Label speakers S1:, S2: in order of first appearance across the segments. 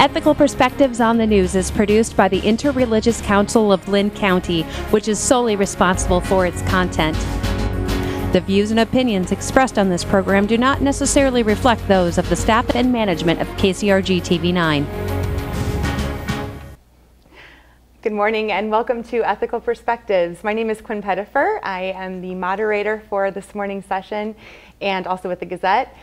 S1: Ethical Perspectives on the News is produced by the Interreligious Council of Linn County, which is solely responsible for its content. The views and opinions expressed on this program do not necessarily reflect those of the staff and management of KCRG TV9.
S2: Good morning and welcome to Ethical Perspectives. My name is Quinn Pettifer. I am the moderator for this morning's session and also with the Gazette.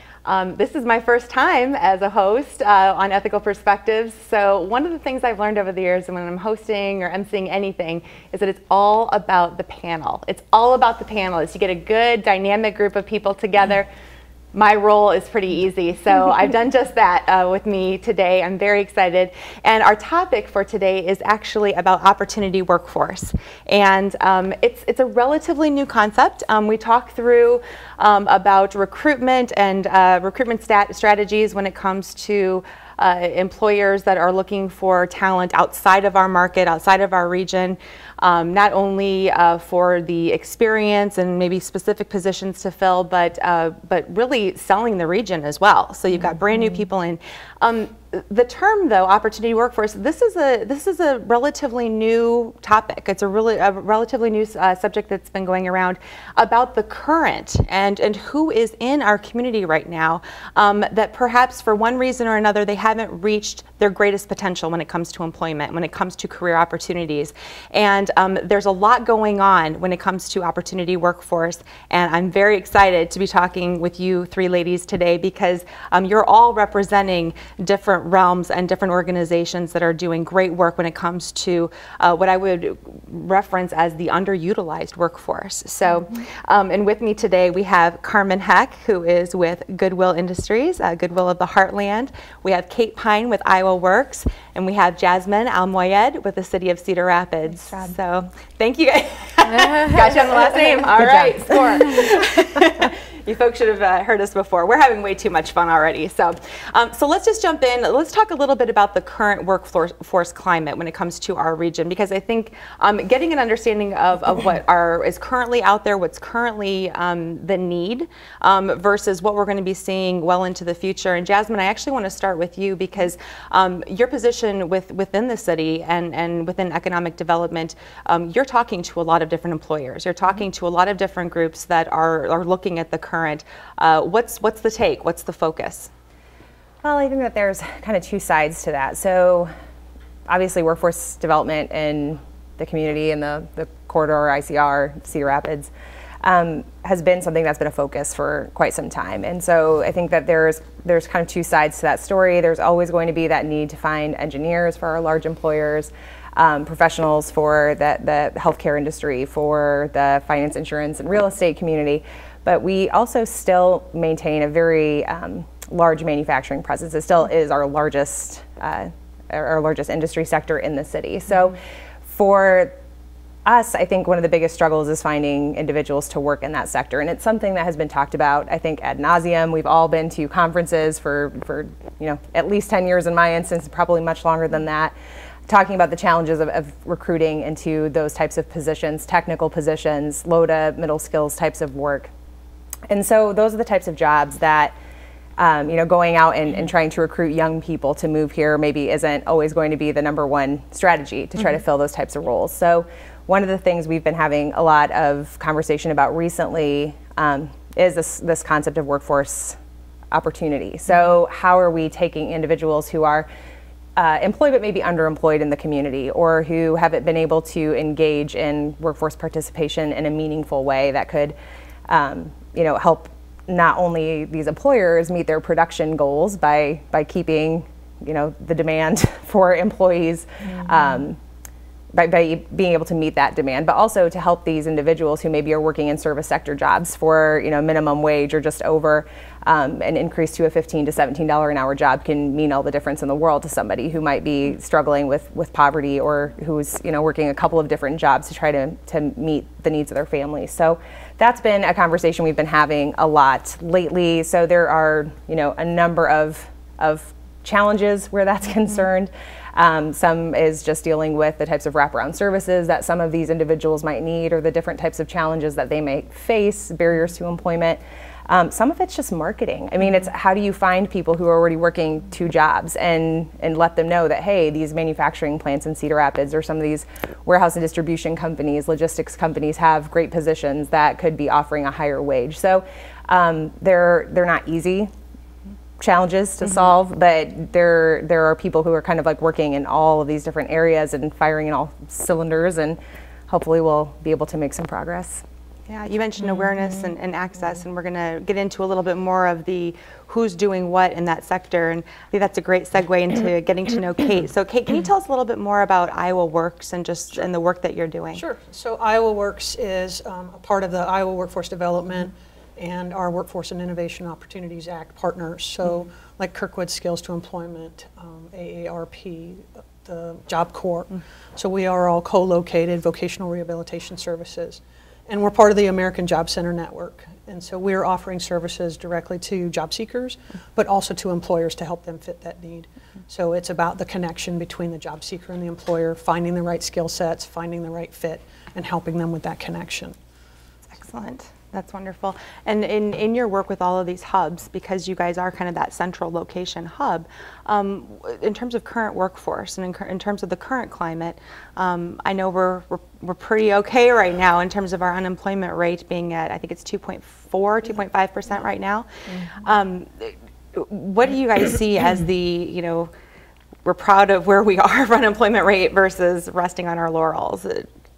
S2: This is my first time as a host on Ethical Perspectives. So one of the things I've learned over the years when I'm hosting or emceeing anything is that it's all about the panel. It's all about the panelists. You get a good dynamic group of people together. My role is pretty easy, so I've done just that with me today. I'm very excited. And our topic for today is actually about opportunity workforce. And it's a relatively new concept. We talk through about recruitment and recruitment strategies when it comes to employers that are looking for talent outside of our market, outside of our region, not only for the experience and maybe specific positions to fill, but really selling the region as well. So you've got brand new people in. The term, though, opportunity workforce, this is a relatively new topic. It's a relatively new subject that's been going around about the current and who is in our community right now that perhaps for one reason or another they haven't reached their greatest potential when it comes to employment, when it comes to career opportunities. And there's a lot going on when it comes to opportunity workforce, and I'm very excited to be talking with you three ladies today because you're all representing different realms and different organizations that are doing great work when it comes to what I would reference as the underutilized workforce. So, and with me today we have Carmen Heck, who is with Goodwill Industries, Goodwill of the Heartland. We have Kate Pine with IowaWORKS, and we have Jasmine Almoayed with the City of Cedar Rapids. So, thank you guys. Got you on the last name. All right, score. You folks should have heard us before. We're having way too much fun already. So let's just jump in. Let's talk a little bit about the current workforce climate when it comes to our region, because I think getting an understanding of what is currently out there, what's currently the need versus what we're going to be seeing well into the future. And Jasmine, I actually want to start with you because your position within the city and within economic development, you're talking to a lot of different employers. You're talking to a lot of different groups that are looking at the current. What's the take? What's the focus?
S3: Well, I think that there's kind of two sides to that. So obviously workforce development in the community and the corridor, ICR, Cedar Rapids, has been something that's been a focus for quite some time. And so I think that there's kind of two sides to that story. There's always going to be that need to find engineers for our large employers, professionals for the healthcare industry, for the finance, insurance, and real estate community. But we also still maintain a very large manufacturing presence. It still is our largest industry sector in the city. So for us, I think one of the biggest struggles is finding individuals to work in that sector. And it's something that has been talked about, I think, ad nauseum. We've all been to conferences for at least 10 years in my instance, probably much longer than that, talking about the challenges of recruiting into those types of positions, technical positions, low to middle skills types of work. And so those are the types of jobs that, going out and trying to recruit young people to move here maybe isn't always going to be the #1 strategy to try to fill those types of roles. So one of the things we've been having a lot of conversation about recently is this concept of workforce opportunity. So how are we taking individuals who are employed but maybe underemployed in the community, or who haven't been able to engage in workforce participation in a meaningful way that could help not only these employers meet their production goals by keeping, the demand for employees, by being able to meet that demand, but also to help these individuals who maybe are working in service sector jobs for, minimum wage or just over. An increase to a $15 to $17 an hour job can mean all the difference in the world to somebody who might be struggling with poverty, or who's working a couple of different jobs to try to meet the needs of their families. So that's been a conversation we've been having a lot lately. So there are a number of challenges where that's concerned. Some is just dealing with the types of wraparound services that some of these individuals might need, or the different types of challenges that they may face, barriers to employment. Some of it's just marketing. I mean, it's how do you find people who are already working 2 jobs and let them know that, hey, these manufacturing plants in Cedar Rapids or some of these warehouse and distribution companies, logistics companies have great positions that could be offering a higher wage. So they're not easy challenges to solve, but there are people who are kind of like working in all of these different areas and firing in all cylinders, and hopefully we'll be able to make some progress.
S2: Yeah, you mentioned awareness and access, and we're going to get into a little bit more of the who's doing what in that sector, and I think that's a great segue into getting to know Kate. So Kate, can you tell us a little bit more about IowaWORKS and just and the work that you're doing?
S4: Sure. So IowaWORKS is a part of the Iowa Workforce Development and our Workforce and Innovation Opportunities Act partners. So like Kirkwood Skills to Employment, AARP, the Job Corps. So we are all co-located vocational rehabilitation services. And we're part of the American Job Center Network. And so we're offering services directly to job seekers, but also to employers to help them fit that need. So it's about the connection between the job seeker and the employer, finding the right skill sets, finding the right fit, and helping them with that connection.
S2: Excellent. That's wonderful. And in your work with all of these hubs, because you guys are kind of that central location hub, in terms of current workforce and in terms of the current climate, I know we're pretty okay right now in terms of our unemployment rate being at, I think it's 2.4, 2.5% right now. What do you guys see as the, you know, we're proud of where we are for unemployment rate versus resting on our laurels?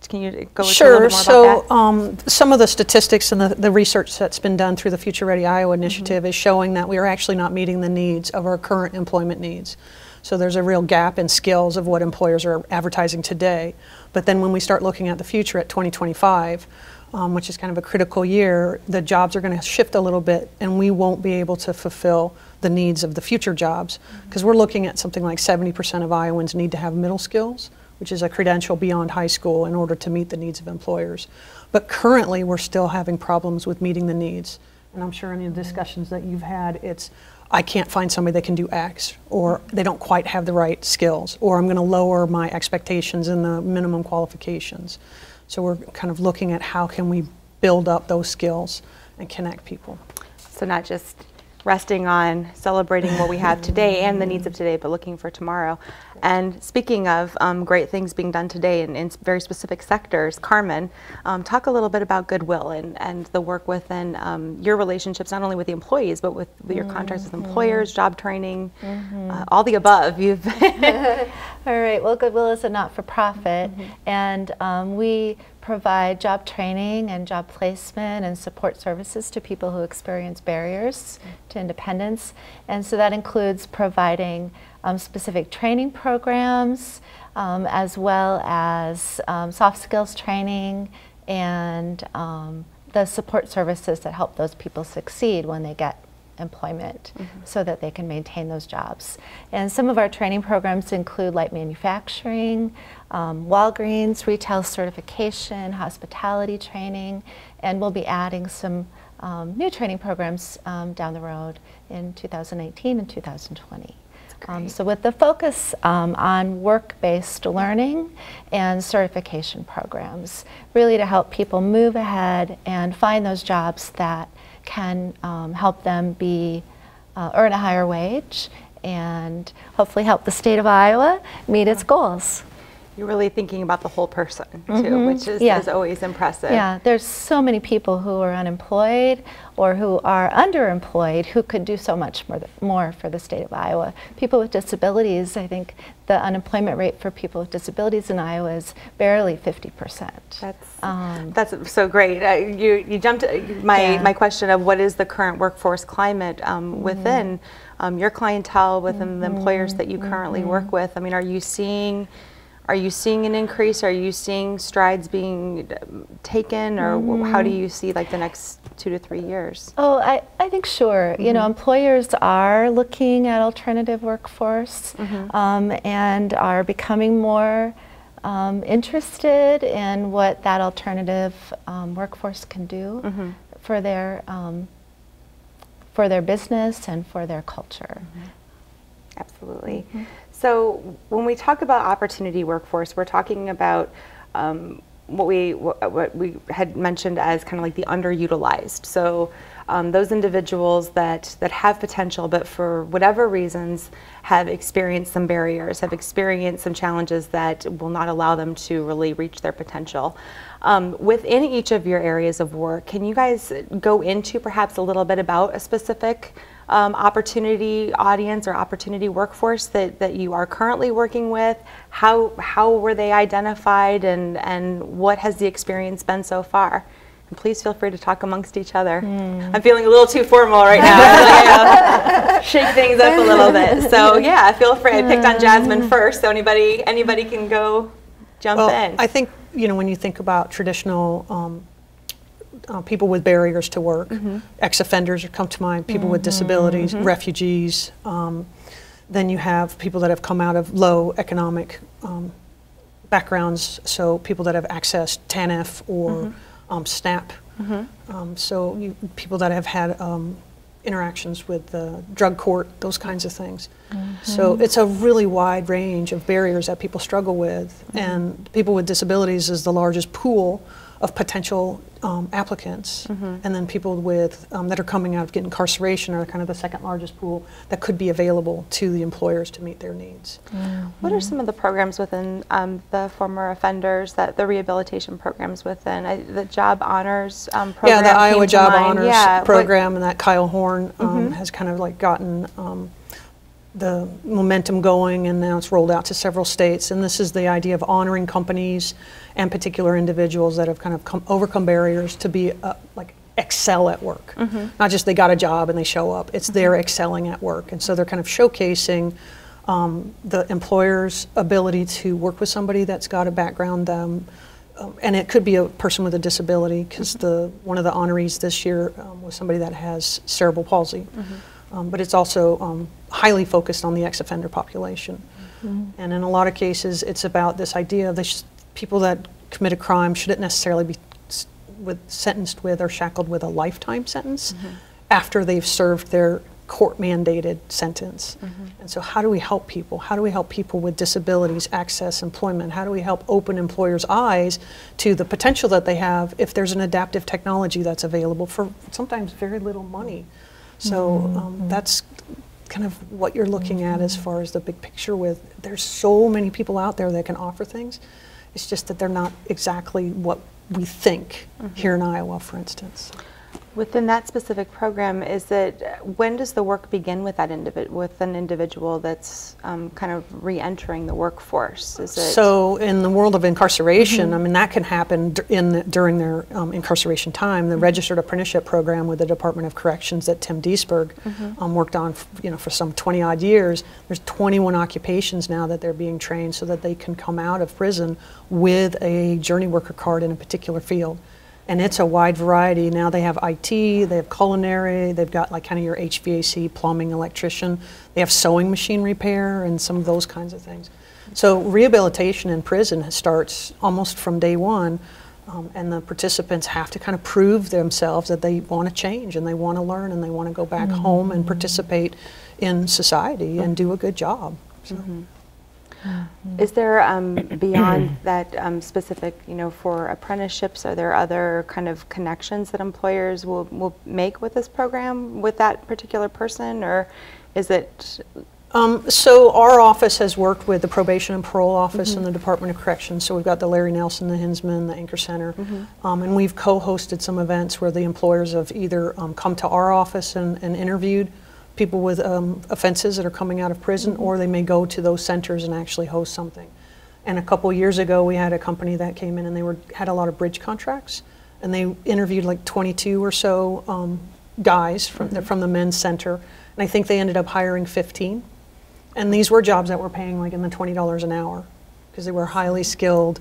S2: Can you go into a little bit more about that?
S4: Some of the statistics and the research that's been done through the Future Ready Iowa initiative is showing that we are actually not meeting the needs of our current employment needs. So there's a real gap in skills of what employers are advertising today. But then when we start looking at the future at 2025, which is kind of a critical year, the jobs are going to shift a little bit and we won't be able to fulfill the needs of the future jobs, because we're looking at something like 70% of Iowans need to have middle skills, which is a credential beyond high school, in order to meet the needs of employers. But currently we're still having problems with meeting the needs. And I'm sure in the discussions that you've had, it's, I can't find somebody that can do X, or they don't quite have the right skills, or I'm gonna lower my expectations in the minimum qualifications. So we're kind of looking at how can we build up those skills and connect people.
S2: So not just resting on celebrating what we have today and the needs of today, but looking for tomorrow. And speaking of great things being done today in very specific sectors, Carmen, talk a little bit about Goodwill and the work within your relationships, not only with the employees, but with your contracts with employers, job training, all the above. You've
S5: All right, well, Goodwill is a not-for-profit, and we provide job training and job placement and support services to people who experience barriers to independence. And so that includes providing specific training programs, as well as soft skills training and the support services that help those people succeed when they get employment, so that they can maintain those jobs. And some of our training programs include light manufacturing, Walgreens, retail certification, hospitality training, and we'll be adding some new training programs down the road in 2018 and 2020. So with the focus on work-based learning and certification programs, really to help people move ahead and find those jobs that can help them earn a higher wage and hopefully help the state of Iowa meet its goals.
S2: You're really thinking about the whole person too, which is always impressive.
S5: Yeah, there's so many people who are unemployed or who are underemployed who could do so much more for the state of Iowa. People with disabilities, I think the unemployment rate for people with disabilities in Iowa is barely 50%.
S2: That's so great. You jumped my question of what is the current workforce climate within your clientele, within the employers that you currently work with. I mean, are you seeing an increase? Are you seeing strides being taken, or how do you see like the next 2 to 3 years?
S5: Oh, I think sure. You know, employers are looking at alternative workforce and are becoming more interested in what that alternative workforce can do for their business and for their culture.
S2: Absolutely. So when we talk about opportunity workforce, we're talking about what we had mentioned as kind of like the underutilized. So those individuals that have potential, but for whatever reasons have experienced some barriers, have experienced some challenges that will not allow them to really reach their potential. Within each of your areas of work, can you guys go into perhaps a little bit about a specific opportunity audience or opportunity workforce that you are currently working with? How were they identified, and what has the experience been so far? And please feel free to talk amongst each other. I'm feeling a little too formal right now. Shake things up a little bit. So yeah, feel free. I picked on Jasmine first, so anybody can go jump in.
S4: I think, when you think about traditional people with barriers to work, ex-offenders come to mind, people with disabilities, refugees, then you have people that have come out of low economic backgrounds, so people that have accessed TANF or SNAP, so people that have had interactions with the drug court, those kinds of things. So it's a really wide range of barriers that people struggle with, and people with disabilities is the largest pool of potential applicants, and then people with that are coming out of getting incarceration are kind of the second largest pool that could be available to the employers to meet their needs.
S2: What are some of the programs within the former offenders, the rehabilitation programs within the Job Honors program?
S4: Yeah, the Iowa Job Honors program, and that Kyle Horn has kind of like gotten the momentum going, and now it's rolled out to several states. And this is the idea of honoring companies and particular individuals that have kind of overcome barriers to be like excel at work. Not just they got a job and they show up, it's they're excelling at work. And so they're kind of showcasing the employer's ability to work with somebody that's got a background, and it could be a person with a disability, because one of the honorees this year was somebody that has cerebral palsy. But it's also highly focused on the ex-offender population. And in a lot of cases, it's about this idea of people that commit a crime shouldn't necessarily be sentenced with or shackled with a lifetime sentence after they've served their court-mandated sentence. And so how do we help people? How do we help people with disabilities access employment? How do we help open employers' eyes to the potential that they have if there's an adaptive technology that's available for sometimes very little money? So that's kind of what you're looking at as far as the big picture with, there's so many people out there that can offer things. It's just that they're not exactly what we think here in Iowa, for instance.
S2: Within that specific program, when does the work begin with that with an individual that's kind of re-entering the workforce?
S4: So in the world of incarceration, I mean, that can happen during their incarceration time. The Registered Apprenticeship Program with the Department of Corrections that Tim Deesberg worked on, for some 20-odd years. There's 21 occupations now that they're being trained so that they can come out of prison with a journey worker card in a particular field. And it's a wide variety. Now they have IT, they have culinary, they've got like kind of your HVAC, plumbing, electrician. They have sewing machine repair and some of those kinds of things. So rehabilitation in prison starts almost from day one, and the participants have to kind of prove themselves that they want to change and they want to learn and they want to go back home and participate in society and do a good job. So.
S2: Is there, beyond that specific, for apprenticeships, are there other kind of connections that employers will make with this program, with that particular person, or is it?
S4: So our office has worked with the Probation and Parole Office and the Department of Corrections. So we've got the Larry Nelson, the Hinsman, the Anchor Center, and we've co-hosted some events where the employers have either come to our office and interviewed people with offenses that are coming out of prison, or they may go to those centers and actually host something. And a couple years ago, we had a company that came in and they had a lot of bridge contracts, and they interviewed like 22 or so guys from the men's center, and I think they ended up hiring 15. And these were jobs that were paying like in the $20 an hour, because they were highly skilled,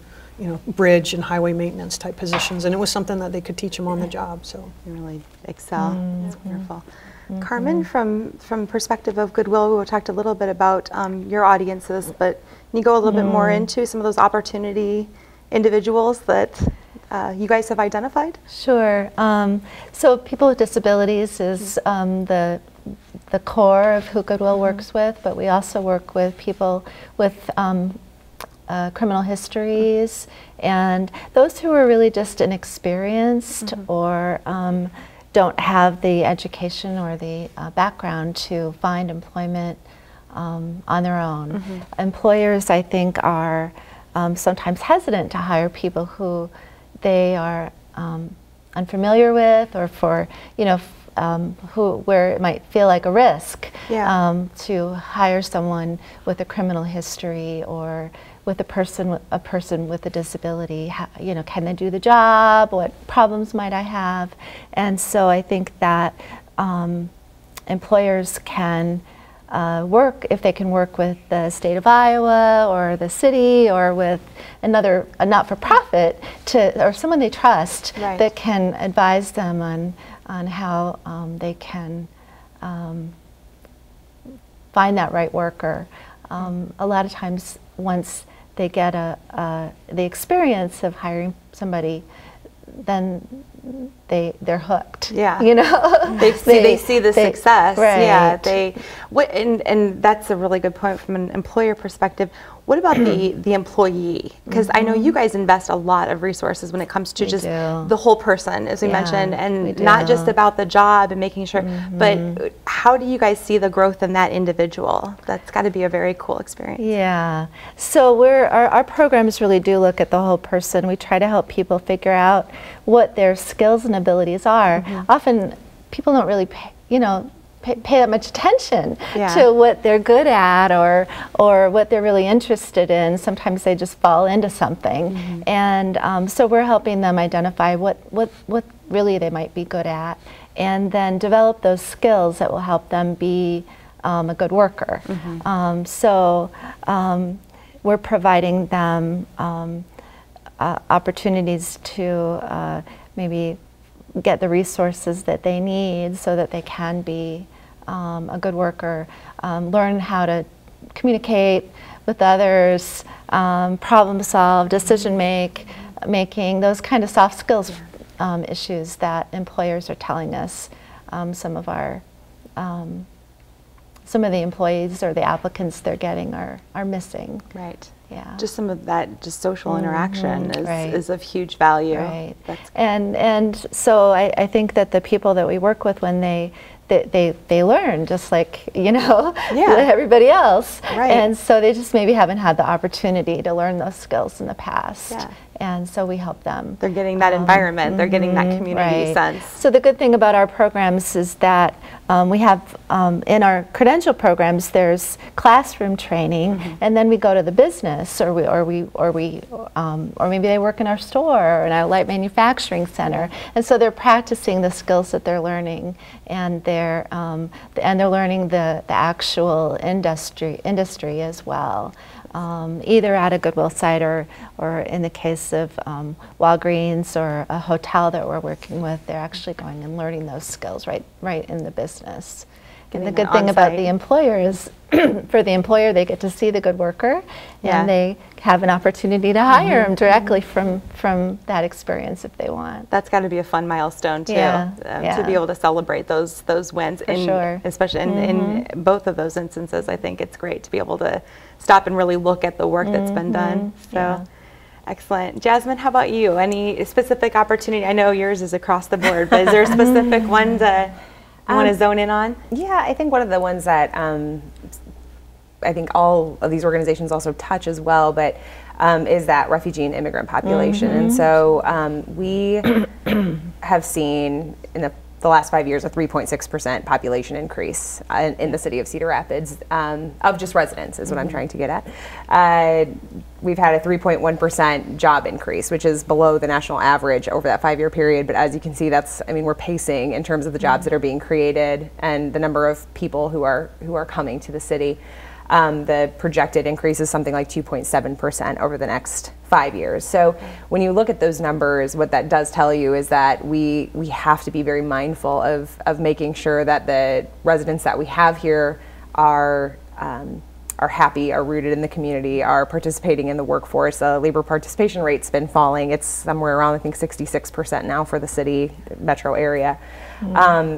S4: bridge and highway maintenance type positions, and it was something that they could teach them on the job. So
S2: you really excel. That's wonderful. Carmen, from perspective of Goodwill, we talked a little bit about your audiences, but can you go a little bit more into some of those opportunity individuals that you guys have identified?
S5: Sure. So people with disabilities is the core of who Goodwill works with, but we also work with people with criminal histories and those who are really just inexperienced or don't have the education or the background to find employment on their own. Employers, I think, are sometimes hesitant to hire people who they are unfamiliar with, or for, you know, where it might feel like a risk to hire someone with a criminal history, or with a person with a disability. How, you know, can they do the job? What problems might I have? And so I think that employers can work, if they can work with the state of Iowa or the city, or with a not-for-profit, or someone they trust that can advise them on how they can find that right worker. A lot of times, once they get the experience of hiring somebody, then they're hooked.
S2: Yeah,
S5: you know,
S2: they see the success.
S5: Right.
S2: Yeah, and that's a really good point from an employer perspective. What about the employee? Because I know you guys invest a lot of resources when it comes to just the whole person, as we mentioned, and not just about the job and making sure, but how do you guys see the growth in that individual? That's got to be a very cool experience.
S5: Yeah. So our programs really do look at the whole person. We try to help people figure out what their skills and abilities are. Often people don't really pay that much attention to what they're good at, or what they're really interested in. Sometimes they just fall into something, and so we're helping them identify what really they might be good at, and then develop those skills that will help them be a good worker. So we're providing them opportunities to maybe get the resources that they need so that they can be a good worker, learn how to communicate with others, problem solve, decision making, those kind of soft skills issues that employers are telling us some of the employees or the applicants they're getting are missing.
S2: Right.
S5: Yeah.
S2: Just some of that social interaction is of huge value.
S5: Right. And so I think that the people that we work with, when they learn just like, you know, everybody else. Right. And so they just maybe haven't had the opportunity to learn those skills in the past. Yeah. And so we help them.
S2: They're getting that environment, they're getting that community sense.
S5: So the good thing about our programs is that we have, in our credential programs, there's classroom training, and then we go to the business, or maybe they work in our store or in our light manufacturing center, and so they're practicing the skills that they're learning, and they're learning the actual industry as well. Either at a Goodwill site, or in the case of Walgreens or a hotel that we're working with, they're actually going and learning those skills right in the business. And the good thing about the employer is, for the employer, they get to see the good worker, and they have an opportunity to hire them directly from that experience if they want.
S2: That's got to be a fun milestone too, to be able to celebrate those wins.
S5: For sure.
S2: Especially in both of those instances, I think it's great to be able to stop and really look at the work that's been done. So. Excellent. Jasmine, how about you? Any specific opportunity? I know yours is across the board, but is there a specific one that you want to zone in on?
S3: Yeah, I think one of the ones that I think all of these organizations also touch as well, but is that refugee and immigrant population. And so we have seen in the last 5 years a 3.6% population increase in the city of Cedar Rapids, of just residents is what I'm trying to get at. We've had a 3.1% job increase, which is below the national average over that 5-year period. But as you can see, we're pacing in terms of the jobs that are being created and the number of people who are coming to the city. The projected increase is something like 2.7% over the next 5 years. So when you look at those numbers, what that does tell you is that we have to be very mindful of making sure that the residents that we have here are happy, are rooted in the community, are participating in the workforce. Labor participation rate's been falling. It's somewhere around, I think, 66% now for the city metro area.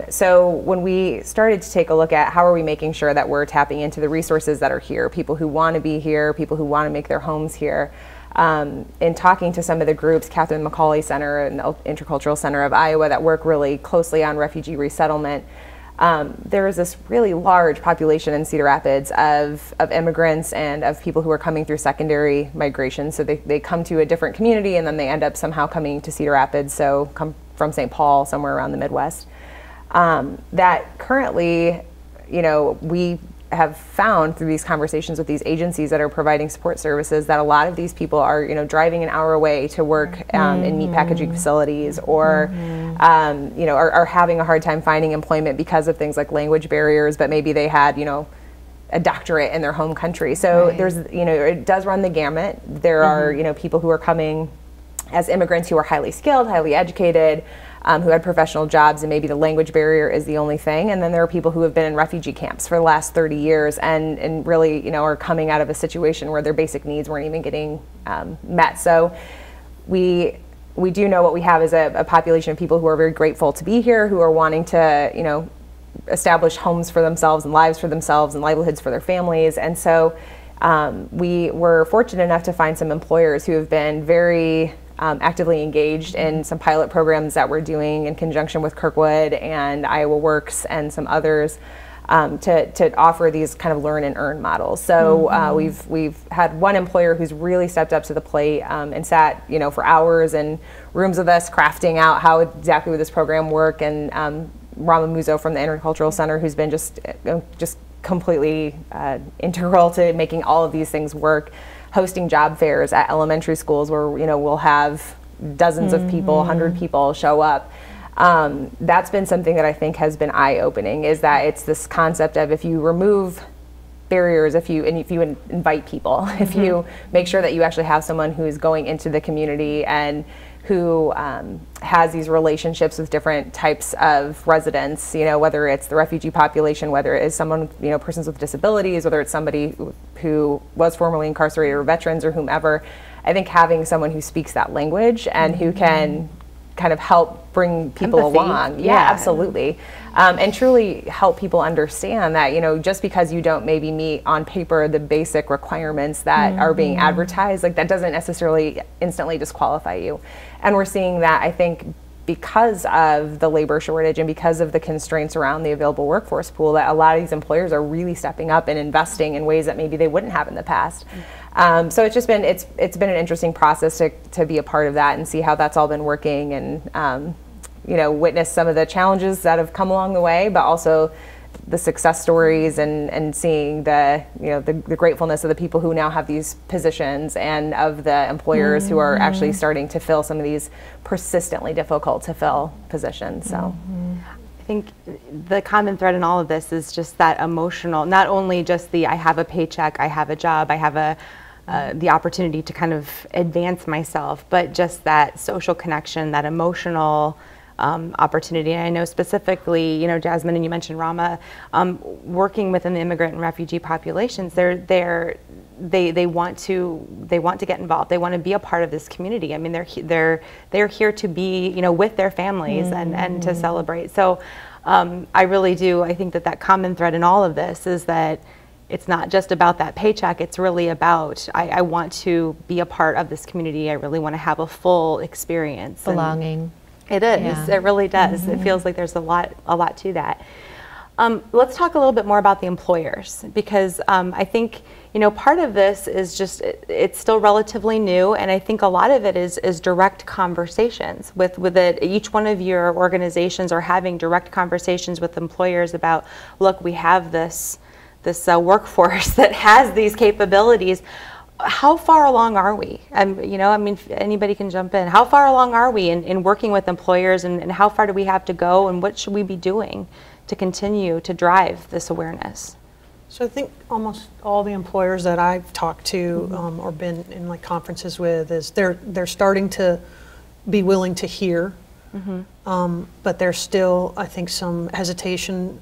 S3: So when we started to take a look at how are we making sure that we're tapping into the resources that are here, people who want to be here, people who want to make their homes here, In talking to some of the groups, Catherine McCauley Center and the Intercultural Center of Iowa that work really closely on refugee resettlement, there is this really large population in Cedar Rapids of immigrants and of people who are coming through secondary migration. So they come to a different community and then they end up somehow coming to Cedar Rapids, so come from St. Paul, somewhere around the Midwest. That currently, we have found through these conversations with these agencies that are providing support services that a lot of these people are, driving an hour away to work in meat packaging facilities, or, are having a hard time finding employment because of things like language barriers, but maybe they had, a doctorate in their home country. So there's, it does run the gamut. There are, people who are coming as immigrants who are highly skilled, highly educated, who had professional jobs, and maybe the language barrier is the only thing. And then there are people who have been in refugee camps for the last 30 years and really, are coming out of a situation where their basic needs weren't even getting met. So we do know what we have is a population of people who are very grateful to be here, who are wanting to, establish homes for themselves and lives for themselves and livelihoods for their families. And so we were fortunate enough to find some employers who have been very actively engaged in some pilot programs that we're doing in conjunction with Kirkwood and IowaWORKS and some others to offer these kind of learn and earn models. So we've had one employer who's really stepped up to the plate and sat for hours in rooms with us crafting out how exactly would this program work, and Rama Muzo from the Intercultural Center, who's been just completely integral to making all of these things work, hosting job fairs at elementary schools where we'll have dozens of people, 100 people show up. That's been something that I think has been eye-opening, is that it's this concept of if you remove barriers, if you invite people, if you make sure that you actually have someone who is going into the community and who has these relationships with different types of residents, whether it's the refugee population, whether it is someone, persons with disabilities, whether it's somebody who was formerly incarcerated or veterans or whomever. I think having someone who speaks that language and who can kind of help bring people along. Yeah, absolutely. And truly help people understand that, just because you don't maybe meet on paper the basic requirements that are being advertised, like that doesn't necessarily instantly disqualify you. And we're seeing that, I think, because of the labor shortage and because of the constraints around the available workforce pool, that a lot of these employers are really stepping up and investing in ways that maybe they wouldn't have in the past. So it's just been, it's been an interesting process to be a part of that and see how that's all been working, and witness some of the challenges that have come along the way, but also the success stories and seeing the gratefulness of the people who now have these positions, and of the employers who are actually starting to fill some of these persistently difficult to fill positions. So
S2: I think the common thread in all of this is just that emotional, not only just the I have a paycheck, I have a job, I have the opportunity to kind of advance myself, but just that social connection, that emotional opportunity. And I know specifically, Jasmine, and you mentioned Rama, working within the immigrant and refugee populations, they want to get involved. They want to be a part of this community. I mean, they're here to be, with their families and to celebrate. So I really do. I think that common thread in all of this is that it's not just about that paycheck. It's really about, I want to be a part of this community. I really want to have a full experience.
S5: Belonging.
S2: It is. Yeah. It really does. It feels like there's a lot to that. Let's talk a little bit more about the employers, because I think part of this is just it's still relatively new, and I think a lot of it is direct conversations with it. Each one of your organizations are having direct conversations with employers about, look, we have this workforce that has these capabilities. How far along are we? Anybody can jump in. How far along are we in working with employers, and how far do we have to go, and what should we be doing to continue to drive this awareness?
S4: So I think almost all the employers that I've talked to or been in like conferences with, is they're starting to be willing to hear, but there's still, I think, some hesitation.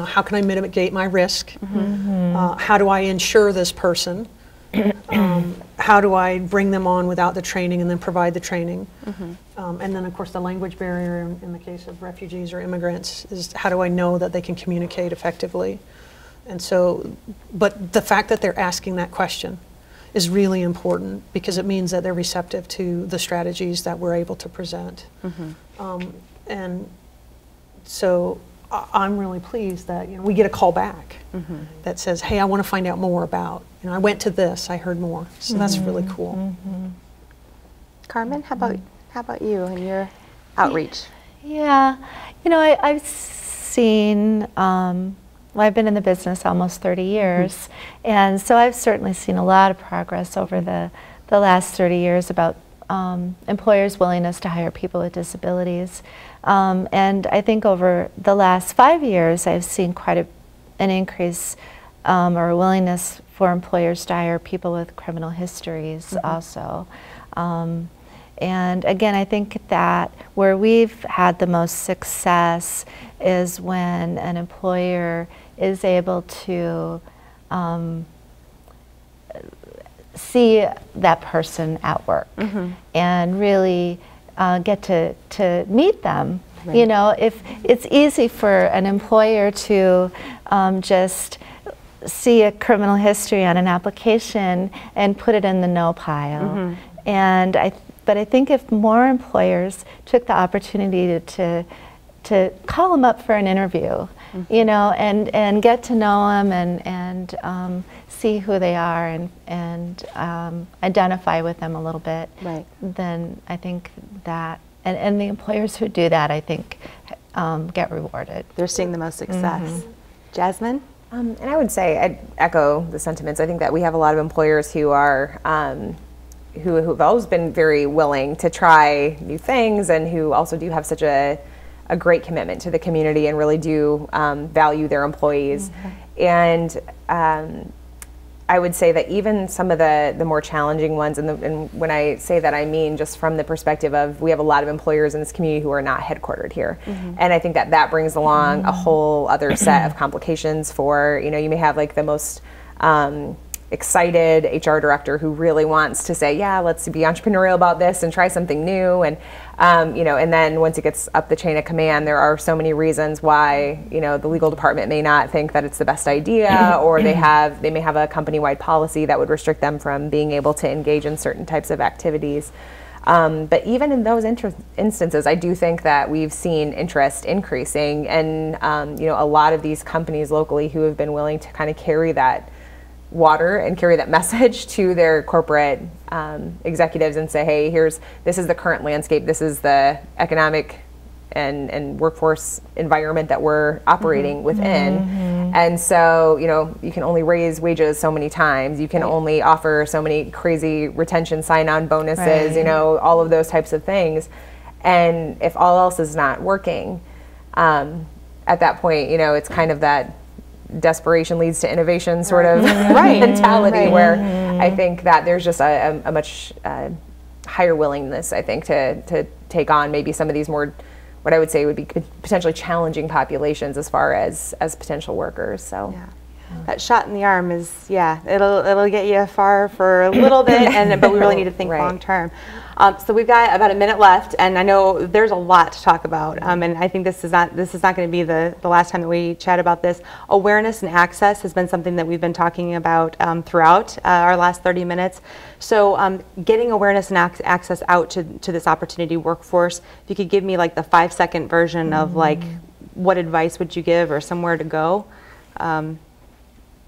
S4: How can I mitigate my risk? How do I insure this person? How do I bring them on without the training and then provide the training? And then, of course, the language barrier in the case of refugees or immigrants is, how do I know that they can communicate effectively? And so, but the fact that they're asking that question is really important, because it means that they're receptive to the strategies that we're able to present. And so I'm really pleased that we get a call back that says, hey, I want to find out more about, I went to this, I heard more. So that's really cool.
S2: Carmen, how about you and your outreach?
S5: Yeah, I've seen, well, I've been in the business almost 30 years, and so I've certainly seen a lot of progress over the last 30 years about employers' willingness to hire people with disabilities. And I think over the last 5 years, I've seen quite an increase or a willingness for employers to hire people with criminal histories also. And again, I think that where we've had the most success is when an employer is able to see that person at work and really get to meet them. Right. If it's easy for an employer to just see a criminal history on an application and put it in the no pile. But I think if more employers took the opportunity to call them up for an interview, and get to know them and see who they are and identify with them a little bit, then I think that, and the employers who do that, I think, get rewarded.
S2: They're seeing the most success. Jasmine?
S3: And I would say, I'd echo the sentiments. I think that we have a lot of employers who are who've always been very willing to try new things, and who also do have such a great commitment to the community and really do value their employees. And I would say that even some of the more challenging ones, and when I say that, I mean just from the perspective of, we have a lot of employers in this community who are not headquartered here. And I think that brings along a whole other set of complications for, you may have like the most excited HR director who really wants to say, yeah, let's be entrepreneurial about this and try something new. And, and then once it gets up the chain of command, there are so many reasons why, the legal department may not think that it's the best idea, or they may have a company-wide policy that would restrict them from being able to engage in certain types of activities. But even in those instances, I do think that we've seen interest increasing, and, a lot of these companies locally who have been willing to kind of carry that water and carry that message to their corporate executives and say, hey, this is the current landscape, this is the economic and workforce environment that we're operating within. And so, you can only raise wages so many times, you can only offer so many crazy retention sign-on bonuses, all of those types of things. And if all else is not working, at that point, it's kind of that desperation leads to innovation sort of mentality, where I think that there's just a much higher willingness, I think, to take on maybe some of these more, what I would say would be potentially challenging populations as far as potential workers. So
S2: that shot in the arm is, it'll get you far for a little bit, but we really need to think long term. So we've got about a minute left, and I know there's a lot to talk about, and I think this is not going to be the last time that we chat about this. Awareness and access has been something that we've been talking about throughout our last 30 minutes. So getting awareness and access out to this opportunity workforce, if you could give me like the 5-second version of like, what advice would you give, or somewhere to go?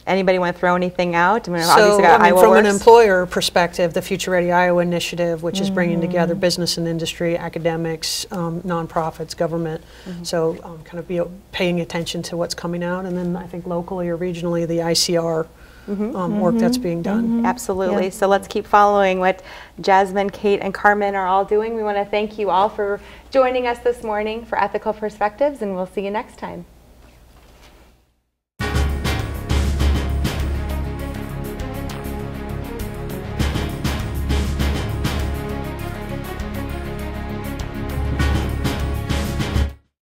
S2: Anybody want to throw anything out?
S4: From an employer perspective, the Future Ready Iowa initiative, which is bringing together business and industry, academics, nonprofits, government. So kind of paying attention to what's coming out. And then I think locally or regionally, the ICR work that's being done.
S2: Absolutely. So let's keep following what Jasmine, Kate, and Carmen are all doing. We want to thank you all for joining us this morning for Ethical Perspectives, and we'll see you next time.